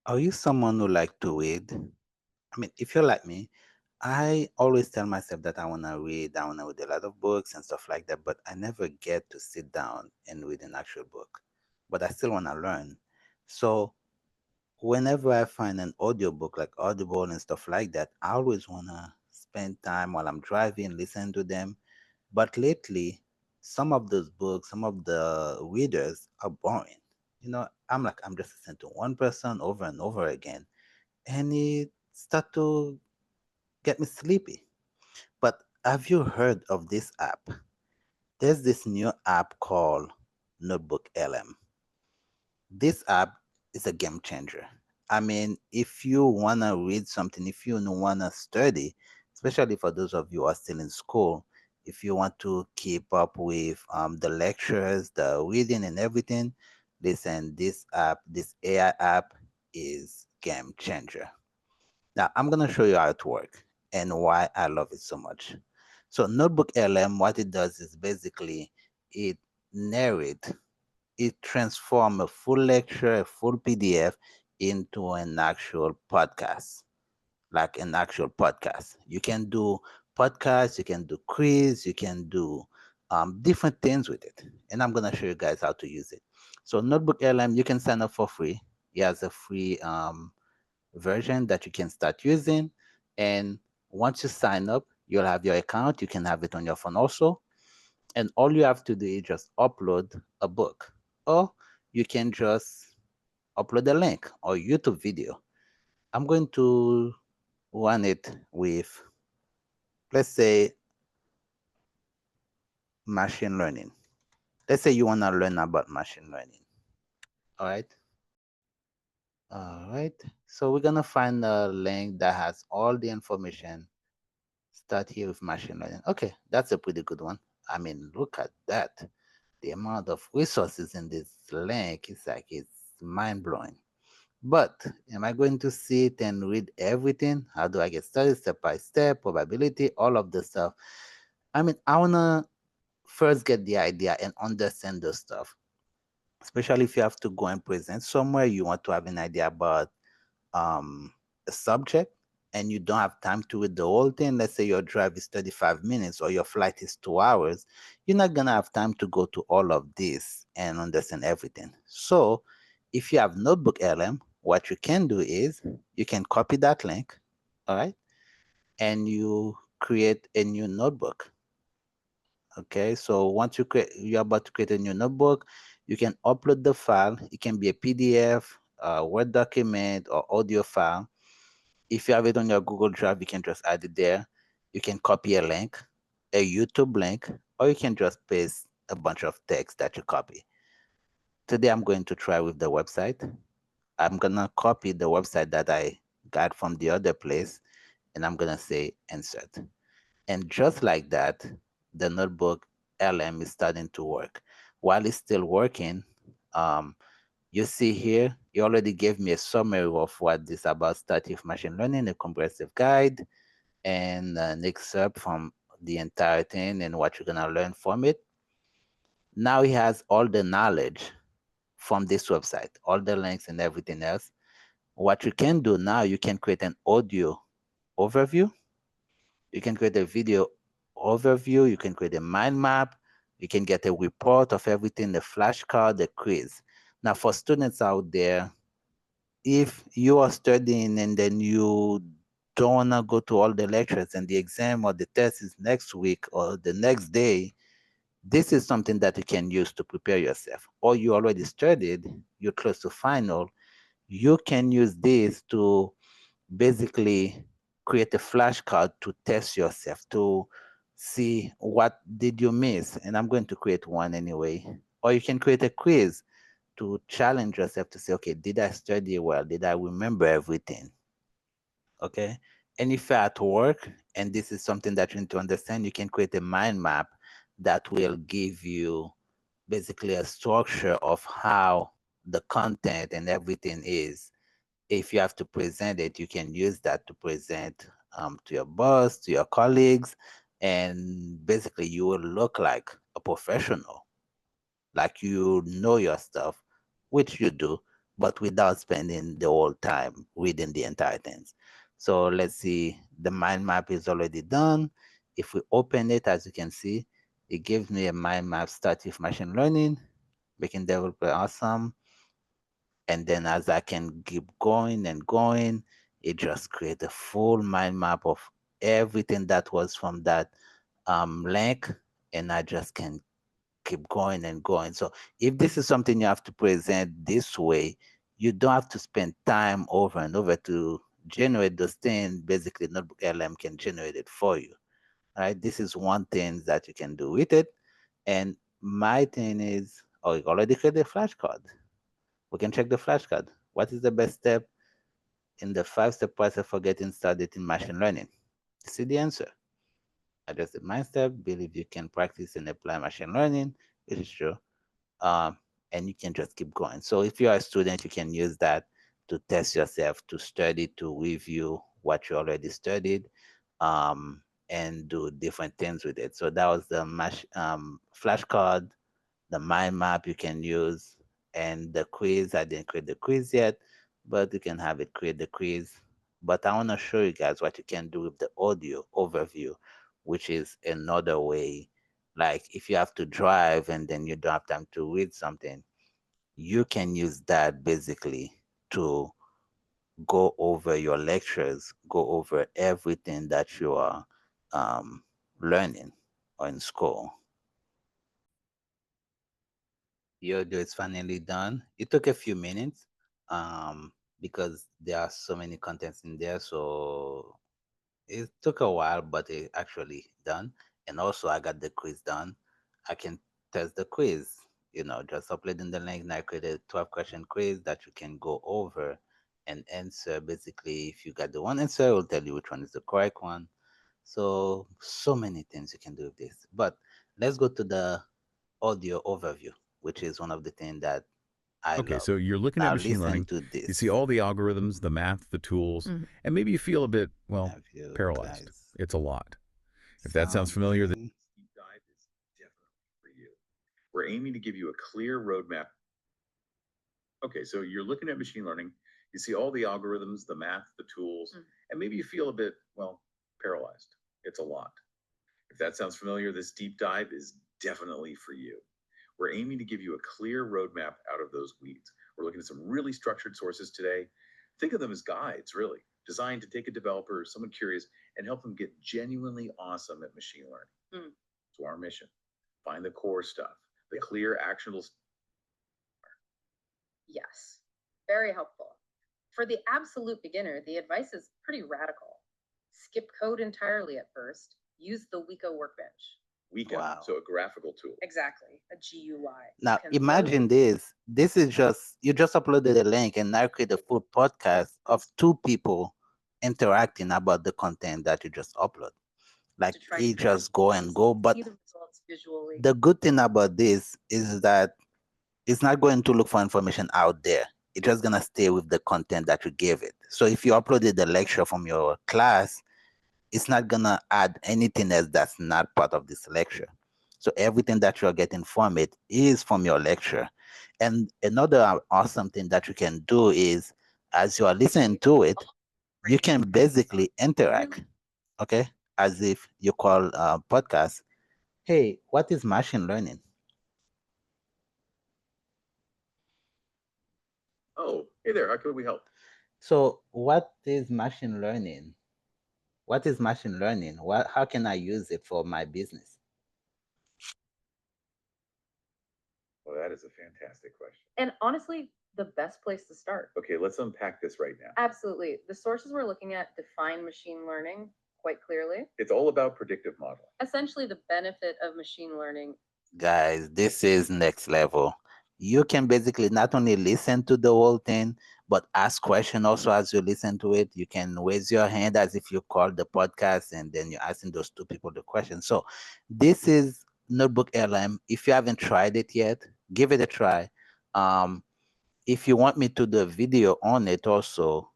Are you someone who like to read? I mean, if you're like me, I always tell myself that I want to read a lot of books and stuff like that, but I never get to sit down and read an actual book. But I still want to learn. So whenever I find an audiobook like Audible and stuff like that, I always want to spend time while I'm driving, listen to them. But lately, some of those books, some of the readers are boring. I'm just listening to one person over and over again, and it start to get me sleepy. But have you heard of this app? There's this new app called Notebook LM. This app is a game changer. I mean, if you want to read something, if you want to study, especially for those of you who are still in school, if you want to keep up with the lectures, the reading, and everything, listen, this app, this AI app, is game changer. Now, I'm going to show you how it works and why I love it so much. So, Notebook LM, what it does is basically it narrates, it transforms a full lecture, a full PDF into an actual podcast, like an actual podcast. You can do podcasts, you can do quiz, you can do different things with it. And I'm going to show you guys how to use it. So, Notebook LM, you can sign up for free. It has a free version that you can start using. And once you sign up, you'll have your account. You can have it on your phone also. And all you have to do is just upload a book, or you can just upload a link or YouTube video. I'm going to run it with, let's say, machine learning. Let's say you want to learn about machine learning. All right. All right. So we're going to find a link that has all the information. Start here with machine learning. Okay, that's a pretty good one. I mean, look at that. The amount of resources in this link is like it's mind blowing. But am I going to sit and read everything? How do I get started? Step by step, probability, all of the stuff. I mean, I wanna first get the idea and understand the stuff. Especially if you have to go and present somewhere, you want to have an idea about um, a subject and you don't have time to read the whole thing. Let's say your drive is 35 minutes or your flight is 2 hours, you're not going to have time to go to all of this and understand everything. So if you have Notebook LM, what you can do is you can copy that link, all right, and you create a new notebook. Okay, so once you're about to create a new notebook, you can upload the file. It can be a PDF, a Word document, or audio file. If you have it on your Google Drive, you can just add it there. You can copy a link, a YouTube link, or you can just paste a bunch of text that you copy. Today, I'm going to try with the website. I'm going to copy the website that I got from the other place, and I'm going to say insert. And just like that, the notebook LM is starting to work. While it's still working, um, you see here, you already gave me a summary of what this about static machine learning, a comprehensive guide, and an excerpt from the entire thing and what you're gonna learn from it. Now he has all the knowledge from this website, all the links and everything else. What you can do now, you can create an audio overview. You can create a video overview. You can create a mind map. You can get a report of everything, the flashcard, the quiz. Now, for students out there, if you are studying and then you don't want to go to all the lectures and the exam or the test is next week or the next day, this is something that you can use to prepare yourself. Or you already studied, you're close to final, you can use this to basically create a flashcard to test yourself, to see what did you miss. And I'm going to create one anyway. Or you can create a quiz to challenge yourself to say, okay, did I study well? Did I remember everything? Okay. And if you're at work and this is something that you need to understand, you can create a mind map that will give you basically a structure of how the content and everything is. If you have to present it, you can use that to present to your boss, to your colleagues, and basically you will look like a professional, like you know your stuff, which you do. but without spending the whole time reading the entire things. So let's see, the mind map is already done. If we open it, as you can see, it gives me a mind map start with machine learning, making developer awesome. And then as I can keep going and going, it just creates a full mind map of everything that was from that link. And I just can keep going and going. So if this is something you have to present this way, you don't have to spend time over and over to generate those things. Basically, Notebook LM can generate it for you. All right. This is one thing that you can do with it. And my thing is, oh, you already created a flashcard. We can check the flashcard. What is the best step in the 5 step process for getting started in machine learning? See the answer. Address the mindset, believe you can practice and apply machine learning, which is true. um, and you can just keep going. So if you are a student, you can use that to test yourself, to study, to review what you already studied, and do different things with it. So that was the flashcard, the mind map you can use, and the quiz. I didn't create the quiz yet, but you can have it create the quiz. But I want to show you guys what you can do with the audio overview, which is another way. Like if you have to drive and then you don't have time to read something, you can use that basically to go over your lectures, go over everything that you are um, learning or in school. Yodo is finally done. It took a few minutes because there are so many contents in there. So it took a while, but it actually done. And also I got the quiz done. I can test the quiz, just uploading the link. And I created a 12-question quiz that you can go over and answer. Basically, if you got the one answer, it will tell you which one is the correct one. So many things you can do with this. But let's go to the audio overview, which is one of the things that I Okay, love. so you're looking at Now machine listen learning. to You this. see all the algorithms, the math, the tools, and maybe you feel a bit, well, Have you paralyzed. guys It's a lot. If that sounds sound familiar, in? deep dive is definitely for you. We're aiming to give you a clear roadmap. Okay, so you're looking at machine learning. You see all the algorithms, the math, the tools, and maybe you feel a bit, well, paralyzed. It's a lot. If that sounds familiar, this deep dive is definitely for you. We're aiming to give you a clear roadmap out of those weeds. We're looking at some really structured sources today. Think of them as guides, really, designed to take a developer, someone curious, and help them get genuinely awesome at machine learning. To our mission. Find the core stuff, the clear, actionable. Yes, very helpful. For the absolute beginner, the advice is pretty radical. Skip code entirely at first. Use the Wiko workbench. Weekend, Wow. so a graphical tool. Exactly, a GUI. Now You can imagine load this. This is just you just uploaded a link and now create a full podcast of two people interacting about the content that you just upload. Like to try it different just go and go. But see the results visually. the good thing about this is that it's not going to look for information out there. It's just gonna stay with the content that you gave it. So if you uploaded the lecture from your class, it's not gonna add anything else that's not part of this lecture. So everything that you're getting from it is from your lecture. And another awesome thing that you can do is as you are listening to it, you can basically interact, okay? As if you call a podcast. Hey, what is machine learning? Oh, hey there, how can we help? So what is machine learning? What is machine learning? How can I use it for my business? Well, that is a fantastic question. And honestly, the best place to start. Okay, let's unpack this right now. Absolutely. The sources we're looking at define machine learning quite clearly. It's all about predictive modeling. Essentially, the benefit of machine learning. Guys, this is next level. You can basically not only listen to the whole thing, but ask questions also as you listen to it. You can raise your hand as if you call the podcast and then you're asking those two people the question. So this is Notebook LM. If you haven't tried it yet, give it a try. Um, if you want me to do a video on it also,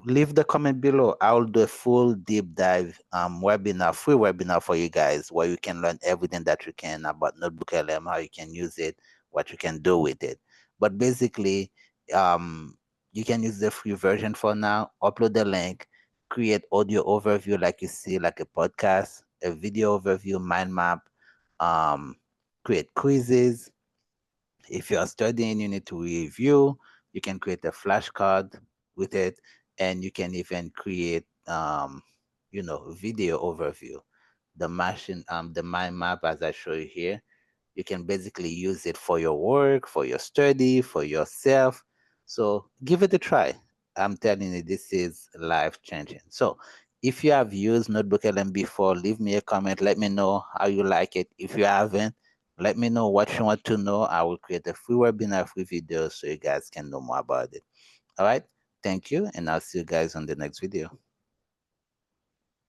leave the comment below. I'll do a full deep dive webinar, free webinar for you guys where you can learn everything that you can about Notebook LM, how you can use it, what you can do with it. But basically, um you can use the free version for now. Upload the link, create audio overview like you see, like a podcast, a video overview, mind map, um create quizzes. If you are studying, you need to review. You can create a flashcard with it, and you can even create, video overview. The mind map, as I show you here, you can basically use it for your work, for your study, for yourself. So give it a try. I'm telling you, this is life changing. So if you have used Notebook LM before, leave me a comment. Let me know how you like it. If you haven't, let me know what you want to know. I will create a free webinar, free video so you guys can know more about it. All right. Thank you. And I'll see you guys on the next video.